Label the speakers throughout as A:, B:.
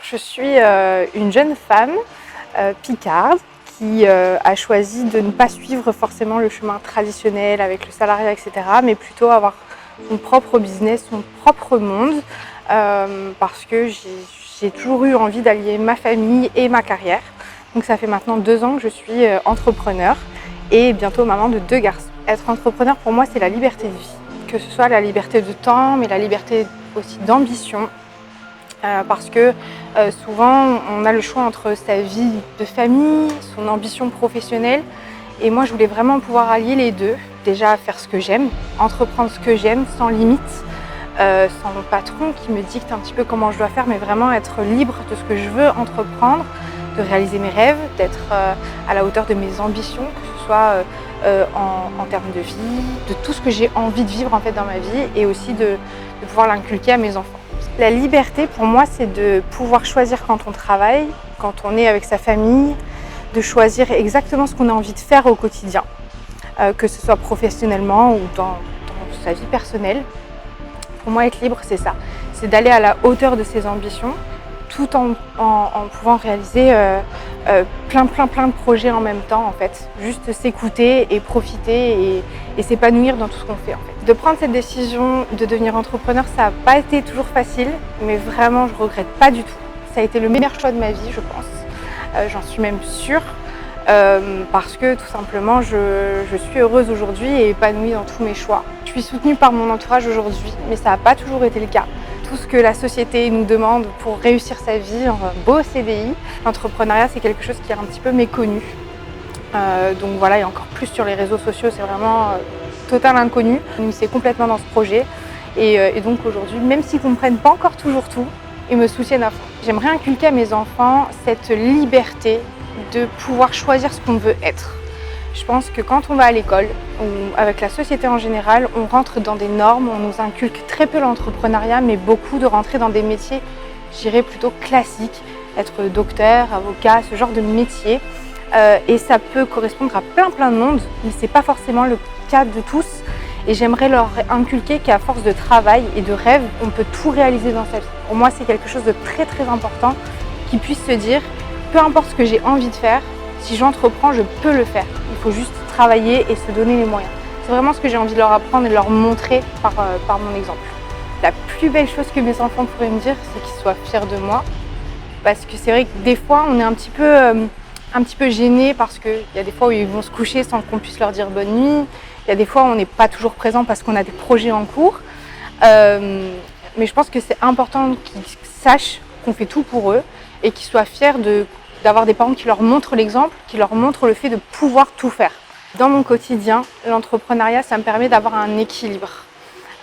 A: je suis une jeune femme picarde qui a choisi de ne pas suivre forcément le chemin traditionnel avec le salariat, etc., mais plutôt avoir son propre business, son propre monde, parce que j'ai toujours eu envie d'allier ma famille et ma carrière. Donc ça fait maintenant 2 ans que je suis entrepreneur et bientôt maman de 2 garçons. Être entrepreneur pour moi, c'est la liberté de vie, que ce soit la liberté de temps, mais la liberté aussi d'ambition. Parce que souvent on a le choix entre sa vie de famille, son ambition professionnelle, et moi je voulais vraiment pouvoir allier les deux. Déjà faire ce que j'aime, entreprendre ce que j'aime sans limite, sans mon patron qui me dicte un petit peu comment je dois faire, mais vraiment être libre de ce que je veux entreprendre, de réaliser mes rêves, d'être à la hauteur de mes ambitions, que ce soit en termes de vie, de tout ce que j'ai envie de vivre en fait dans ma vie, et aussi de pouvoir l'inculquer à mes enfants. La liberté, pour moi, c'est de pouvoir choisir quand on travaille, quand on est avec sa famille, de choisir exactement ce qu'on a envie de faire au quotidien, que ce soit professionnellement ou dans sa vie personnelle. Pour moi, être libre, c'est ça. C'est d'aller à la hauteur de ses ambitions, tout en pouvant réaliser plein de projets en même temps, en fait. Juste s'écouter et profiter et s'épanouir dans tout ce qu'on fait, en fait. De prendre cette décision de devenir entrepreneur, ça n'a pas été toujours facile, mais vraiment, je ne regrette pas du tout. Ça a été le meilleur choix de ma vie, je pense. J'en suis même sûre, parce que tout simplement, je suis heureuse aujourd'hui et épanouie dans tous mes choix. Je suis soutenue par mon entourage aujourd'hui, mais ça n'a pas toujours été le cas. Tout ce que la société nous demande pour réussir sa vie, un beau CDI, l'entrepreneuriat, c'est quelque chose qui est un petit peu méconnu. Donc voilà, et encore plus sur les réseaux sociaux, c'est vraiment total inconnu. On s'est complètement dans ce projet. Et donc aujourd'hui, même s'ils ne comprennent pas encore toujours tout, ils me soutiennent à fond. J'aimerais inculquer à mes enfants cette liberté de pouvoir choisir ce qu'on veut être. Je pense que quand on va à l'école, ou avec la société en général, on rentre dans des normes, on nous inculque très peu l'entrepreneuriat, mais beaucoup de rentrer dans des métiers, je dirais plutôt classiques, être docteur, avocat, ce genre de métier. Et ça peut correspondre à plein de monde, mais ce n'est pas forcément le cas de tous. Et j'aimerais leur inculquer qu'à force de travail et de rêve, on peut tout réaliser dans sa vie. Pour moi, c'est quelque chose de très important, qu'ils puissent se dire, peu importe ce que j'ai envie de faire, si j'entreprends, je peux le faire. Il faut juste travailler et se donner les moyens. C'est vraiment ce que j'ai envie de leur apprendre et de leur montrer par mon exemple. La plus belle chose que mes enfants pourraient me dire, c'est qu'ils soient fiers de moi. Parce que c'est vrai que des fois, on est un petit peu gêné parce qu'il y a des fois où ils vont se coucher sans qu'on puisse leur dire bonne nuit. Il y a des fois où on n'est pas toujours présent parce qu'on a des projets en cours. Mais je pense que c'est important qu'ils sachent qu'on fait tout pour eux et qu'ils soient fiers d'avoir des parents qui leur montrent l'exemple, qui leur montrent le fait de pouvoir tout faire. Dans mon quotidien, l'entrepreneuriat, ça me permet d'avoir un équilibre.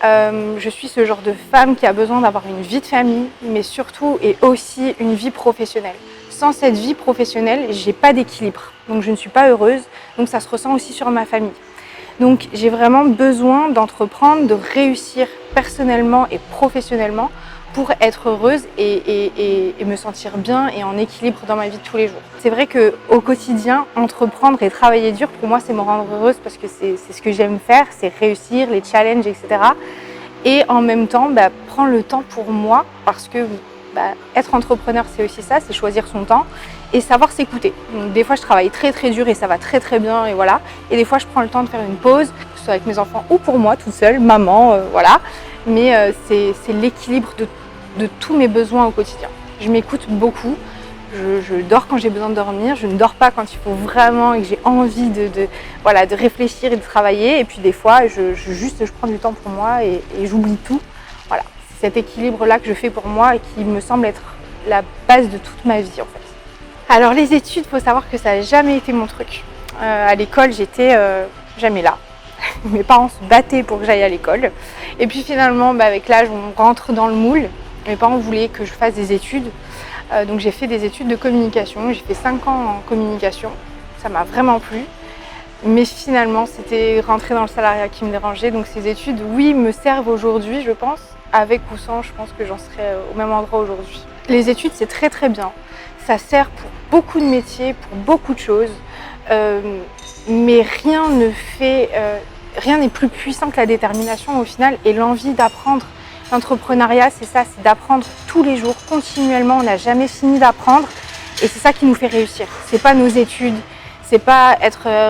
A: Je suis ce genre de femme qui a besoin d'avoir une vie de famille, mais surtout et aussi une vie professionnelle. Sans cette vie professionnelle, j'ai pas d'équilibre, donc je ne suis pas heureuse, donc ça se ressent aussi sur ma famille. Donc j'ai vraiment besoin d'entreprendre, de réussir personnellement et professionnellement pour être heureuse et me sentir bien et en équilibre dans ma vie de tous les jours. C'est vrai qu'au quotidien, entreprendre et travailler dur, pour moi, c'est me rendre heureuse parce que c'est ce que j'aime faire, c'est réussir, les challenges, etc. Et en même temps, prendre le temps pour moi parce que être entrepreneur, c'est aussi ça, c'est choisir son temps et savoir s'écouter. Donc des fois, je travaille très dur et ça va très bien et voilà. Et des fois, je prends le temps de faire une pause, que ce soit avec mes enfants ou pour moi, toute seule, maman, voilà. Mais c'est l'équilibre de tous mes besoins au quotidien. Je m'écoute beaucoup, je dors quand j'ai besoin de dormir, je ne dors pas quand il faut vraiment et que j'ai envie de réfléchir et de travailler. Et puis des fois, je prends du temps pour moi et j'oublie tout. Voilà, c'est cet équilibre-là que je fais pour moi et qui me semble être la base de toute ma vie en fait. Alors les études, il faut savoir que ça n'a jamais été mon truc. À l'école, j'étais jamais là. Mes parents se battaient pour que j'aille à l'école. Et puis finalement, avec l'âge, on rentre dans le moule. Mes parents voulaient que je fasse des études. Donc j'ai fait des études de communication. J'ai fait 5 ans en communication. Ça m'a vraiment plu. Mais finalement, c'était rentrer dans le salariat qui me dérangeait. Donc ces études, oui, me servent aujourd'hui, je pense. Avec ou sans, je pense que j'en serais au même endroit aujourd'hui. Les études, c'est très bien. Ça sert pour beaucoup de métiers, pour beaucoup de choses. Mais rien n'est plus puissant que la détermination au final et l'envie d'apprendre. L'entrepreneuriat, c'est ça, c'est d'apprendre tous les jours, continuellement, on n'a jamais fini d'apprendre et c'est ça qui nous fait réussir. C'est pas nos études, c'est pas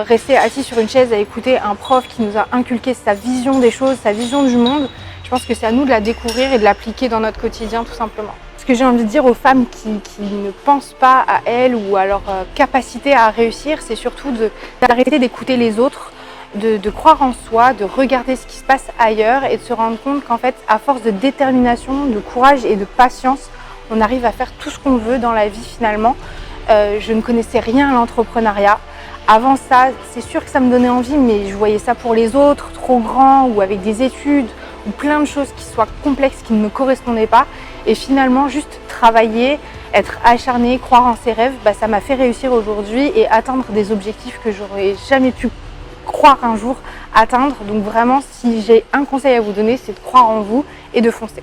A: resté assis sur une chaise à écouter un prof qui nous a inculqué sa vision des choses, sa vision du monde. Je pense que c'est à nous de la découvrir et de l'appliquer dans notre quotidien tout simplement. Ce que j'ai envie de dire aux femmes qui ne pensent pas à elles ou à leur capacité à réussir, c'est surtout d'arrêter d'écouter les autres, de croire en soi, de regarder ce qui se passe ailleurs et de se rendre compte qu'en fait, à force de détermination, de courage et de patience, on arrive à faire tout ce qu'on veut dans la vie finalement. Je ne connaissais rien à l'entrepreneuriat. Avant ça, c'est sûr que ça me donnait envie, mais je voyais ça pour les autres, trop grand ou avec des études ou plein de choses qui soient complexes, qui ne me correspondaient pas. Et finalement, juste travailler, être acharné, croire en ses rêves, ça m'a fait réussir aujourd'hui et atteindre des objectifs que j'aurais jamais pu croire un jour atteindre. Donc vraiment, si j'ai un conseil à vous donner, c'est de croire en vous et de foncer.